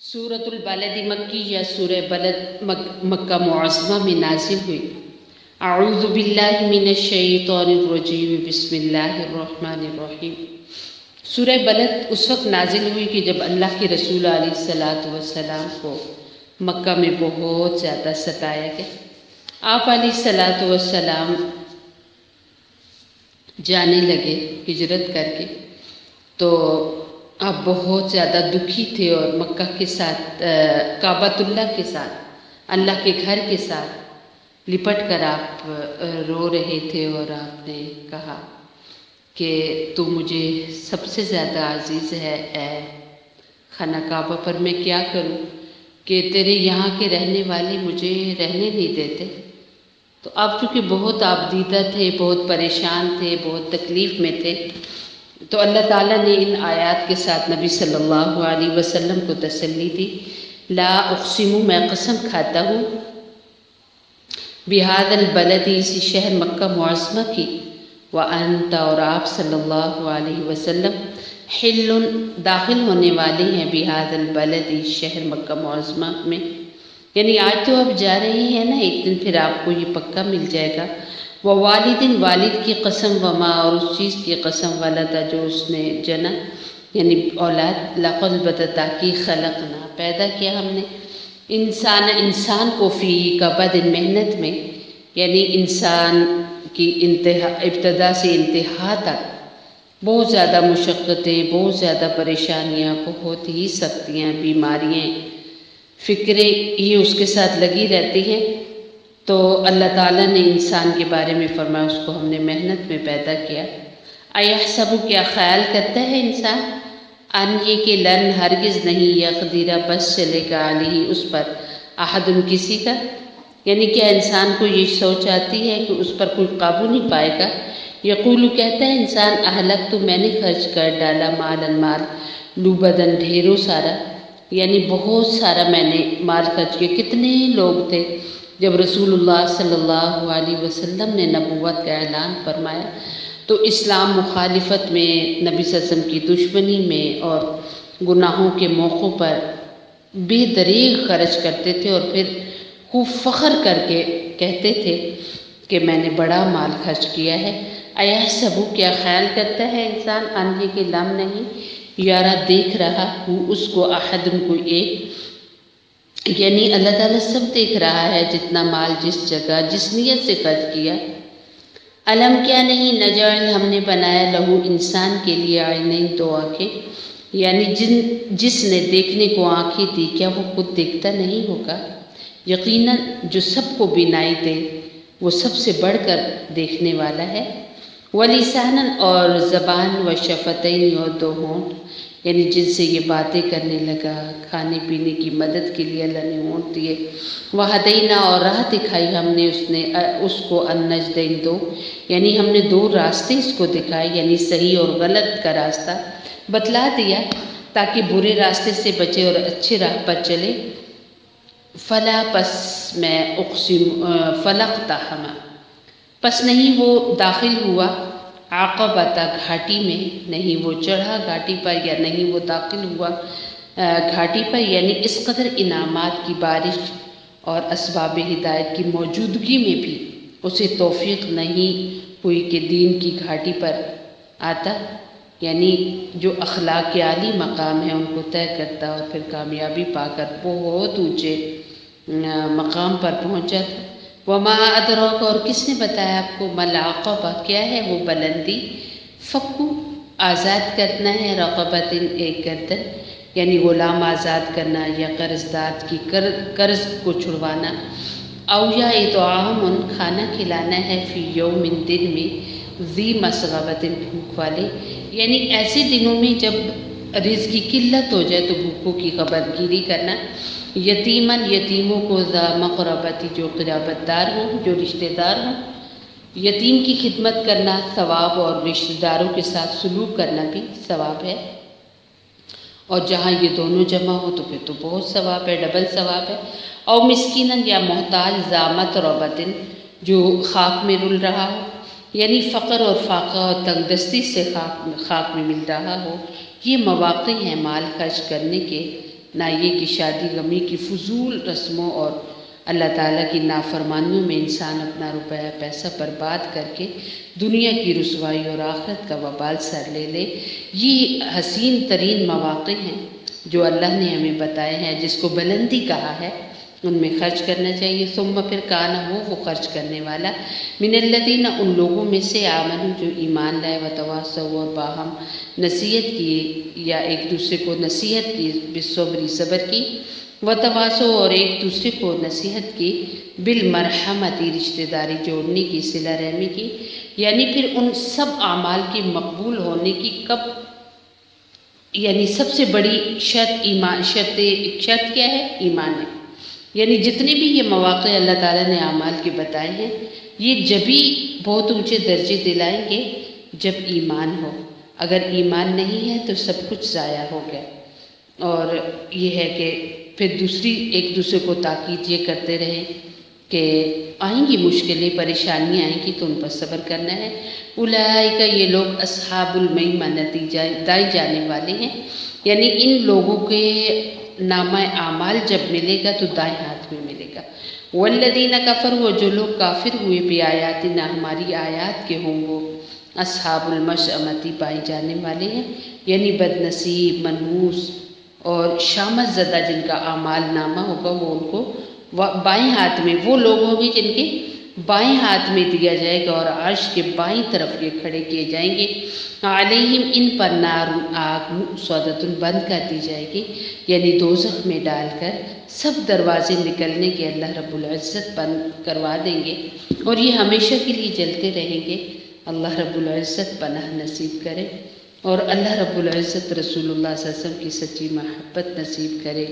سورۃ البلد مکی یا سورہ بلد مکہ معظمہ میں نازل ہوئی۔ اعوذ باللہ من الشیطان الرجیم، بسم اللہ الرحمن الرحیم۔ سورہ بلد اس وقت نازل ہوئی کہ جب اللہ کے رسول علیہ السلام کو مکہ میں بہت زیادہ ستایا گیا۔ آپ علیہ السلام جانے لگے ہجرت کر کے، تو آپ بہت زیادہ دکھی تھے اور مکہ کے ساتھ کعبۃ اللہ کے ساتھ، اللہ کے گھر کے ساتھ لپٹ کر آپ رو رہے تھے، اور آپ نے کہا کہ تو مجھے سب سے زیادہ عزیز ہے، اے خانہ کعبہ پر میں کیا کروں کہ تیرے یہاں کے رہنے والے مجھے رہنے نہیں دیتے۔ تو آپ چونکہ بہت آبدیدہ تھے، بہت پریشان تھے، بہت تکلیف میں تھے، تو اللہ تعالیٰ نے ان آیات کے ساتھ نبی صلی اللہ علیہ وسلم کو تسلی دی۔ لا اقسم، میں قسم کھاتا ہوں، بہذا البلد، اسی شہر مکہ معظمہ کی، وانت، اور آپ صلی اللہ علیہ وسلم، حل، داخل ہونے والے ہیں، بہذا البلد، اس شہر مکہ معظمہ میں، یعنی آج تو آپ جا رہے ہیں نا، ایک دن پھر آپ کو یہ پکا مل جائے گا۔ ووالد، والد کی قسم، وما، اور اس چیز کی قسم، ولدا، جو اس نے جنا، یعنی اولاد، لقد، تاکہ، خلقنا، پیدا کیا ہم نے، انسان کو، فی کبد، محنت میں، یعنی انسان کی ابتدا سے انتہا تک بہت زیادہ مشقتیں، بہت زیادہ پریشانیاں، بہت ہی سختیاں، بیماریاں، فکریں یہ اس کے ساتھ لگی رہتی ہیں۔ تو اللہ تعالیٰ نے انسان کے بارے میں فرمایا اس کو ہم نے محنت میں پیدا کیا۔ ایحسب، کیا خیال کرتا ہے انسان، ان یہ کہ لن، ہرگز نہیں، یقدر، بس چلے گا، علیہ، اس پر، احد، کسی کا، یعنی کیا انسان کو یہ سوچ آتی ہے کہ اس پر کوئی قابو نہیں پائے گا۔ یقول، کہتا ہے انسان، اہلک تو، میں نے خرچ کر ڈالا، مال، لبدن، ڈھیروں سارا، یعنی بہت سارا میں نے مال خرچ کیا۔ کتنے لوگ تھے جب رسول اللہ صلی اللہ علیہ وسلم نے نبوت کا اعلان فرمایا، تو اسلام مخالفت میں، نبی صلی اللہ علیہ وسلم کی دشمنی میں اور گناہوں کے موقعوں پر بے دریغ خرچ کرتے تھے، اور پھر خوب فخر کر کے کہتے تھے کہ میں نے بڑا مال خرچ کیا ہے۔ ایحسب، کیا خیال کرتا ہے انسان، انہی کے لم، نہیں، یارا، دیکھ رہا ہوں اس کو، احد، کوئی ایک، یعنی اللہ تعالیٰ سب دیکھ رہا ہے، جتنا مال جس جگہ جس نیت سے خرچ کیا۔ علم، کیا نہیں، نجعل، ہم نے بنایا، لہو، انسان کے لیے، عینین، دو آنکھیں، یعنی جس نے دیکھنے کو آنکھیں دی، کیا وہ خود دیکھتا نہیں ہوگا؟ یقیناً جو سب کو بینائی دے وہ سب سے بڑھ کر دیکھنے والا ہے۔ ولساناً، اور زبان، وشفتین، اور دو ہونٹ، یعنی جن سے یہ باتیں کرنے لگا، کھانے پینے کی مدد کے لیے اللہ نے ہونٹ دیے۔ وہدینا، اور راہ دکھائی ہم نے اس کو، النجدین، دو، یعنی ہم نے دو راستے اس کو دکھائے، یعنی صحیح اور غلط کا راستہ بتلا دیا تاکہ برے راستے سے بچے اور اچھے راہ پر چلے۔ فلا، پس میں، اقسم، فلقتحم، پس نہیں وہ داخل ہوا، عقبۃ، گھاٹی میں، نہیں وہ چڑھا گھاٹی پر، یا نہیں وہ داخل ہوا گھاٹی پر، یعنی اس قدر انعامات کی بارش اور اسباب ہدایت کی موجودگی میں بھی اسے توفیق نہیں ہوئی کہ دین کی گھاٹی پر آتا، یعنی جو اخلاق کے عالی مقام ہے ان کو طے کرتا، اور پھر کامیابی پا کر بہت اونچے مقام پر پہنچا تھا۔ وما ادراک، اور کس نے بتایا آپ کو، مل عقبہ، کیا ہے وہ بلندی، فکو، آزاد کرنا ہے، رقبۃ، ایک گردن، یعنی غلام آزاد کرنا، یا قرض دار کی قرض کو چھڑوانا، او، یا اطعام، کھانا کھلانا ہے، فی یوم، دن میں، ذی مسغبۃ، بھوک والے، یعنی ایسے دنوں میں جب رزق کی قلت ہو جائے تو بھوکوں کی خبر گیری کرنا، یتیماً، یتیموں کو، ذا مقربت، جو قرابت دار ہوں، جو رشتہ دار ہوں، یتیم کی خدمت کرنا ثواب، اور رشتہ داروں کے ساتھ سلوک کرنا بھی ثواب ہے، اور جہاں یہ دونوں جمع ہو تو پھر تو بہت ثواب ہے، ڈبل ثواب ہے۔ او مسکیناً، یا محتاج، ذا متربۃ، جو خاک میں رل رہا ہو، یعنی فقر اور فاقہ اور تنگ دستی سے خاک میں مل رہا ہو۔ یہ مواقع ہیں مال خرچ کرنے کے، نہ یہ کہ شادی غمی کی فضول رسموں اور اللہ تعالیٰ کی نافرمانیوں میں انسان اپنا روپیہ پیسہ برباد کر کے دنیا کی رسوائی اور آخرت کا وبال سر لے لے۔ یہ حسین ترین مواقع ہیں جو اللہ نے ہمیں بتائے ہیں، جس کو بلندی کہا ہے، ان میں خرچ کرنا چاہیے۔ ثم پھر کان ہو وہ خرچ کرنے والا، من الذین ان لوگوں میں سے، آمنوا جو ایمان لائے، وتواصوا اور باہم نصیحت کی یا ایک دوسرے کو نصیحت کی، بالصبر صبر کی، وتواصوا اور ایک دوسرے کو نصیحت کی، بالمرحمت رشتہ داری جوڑنے کی، صلہ رحمی کی۔ یعنی پھر ان سب اعمال کے مقبول ہونے کی کب، یعنی سب سے بڑی شرط ایمان، شرط کیا ہے؟ ایمان ہے۔ یعنی جتنے بھی یہ مواقع اللہ تعالیٰ نے اعمال کے بتائے ہیں، یہ جبھی بہت اونچے درجے دلائیں گے جب ایمان ہو۔ اگر ایمان نہیں ہے تو سب کچھ ضائع ہو گیا۔ اور یہ ہے کہ پھر دوسری ایک دوسرے کو تاکید یہ کرتے رہیں کہ آئیں گی مشکلیں، پریشانیاں آئیں گی تو ان پر صبر کرنا ہے۔ اولئک یہ لوگ اصحاب المیمنہ دائیں جانے والے ہیں، یعنی ان لوگوں کے نامہ اعمال جب ملے گا تو دائیں ہاتھ میں ملے گا۔ والذین کفروا جو لوگ کافر ہوئے بآیاتنا ہماری آیات کے ہوں، وہ اصحاب المشأمۃ بائیں جانے والے ہیں، یعنی بد نصیب، منحوس اور شامت زدہ جن کا اعمال نامہ ہوگا وہ ان کو بائیں ہاتھ میں، وہ لوگ ہوں گے جن کے بائیں ہاتھ میں دیا جائے گا اور عرش کے بائیں طرف یہ کھڑے کیے جائیں گے۔ علیہم ان پر نار آگ مؤصدۃ بند کر دی جائے گی، یعنی دوزخ میں ڈال کر سب دروازے نکلنے کے اللہ رب العزت بند کروا دیں گے اور یہ ہمیشہ کے لیے جلتے رہیں گے۔ اللہ رب العزت پناہ نصیب کرے اور اللہ رب العزت رسول اللہ صلی اللہ علیہ وسلم کی سچی محبت نصیب کرے،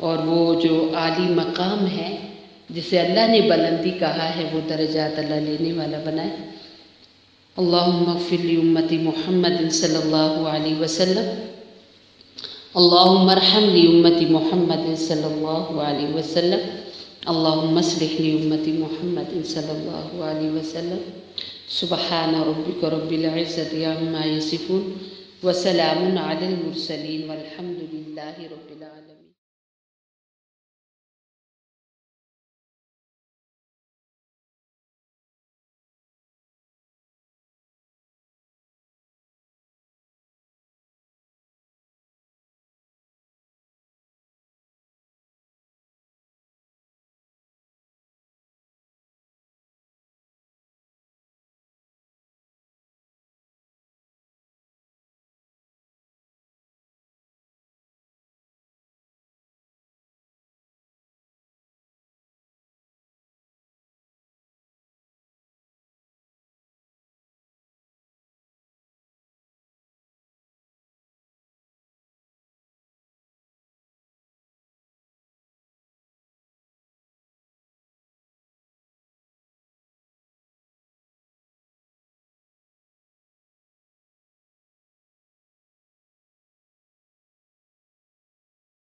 اور وہ جو عالی مقام ہے جسے اللہ نے بلندی کہا ہے وہ درجات اللہ لینے والا بنائے۔ اللہم اغفر لی امت محمد صلی اللہ علیہ وسلم، اللہم ارحم لی امت محمد صلی اللہ علیہ وسلم، اللہم اصلح لی امت محمد صلی اللہ علیہ وسلم۔ سبحان ربک رب العزت عما یصفون وسلام علی المرسلین والحمد للہ رب العالمین۔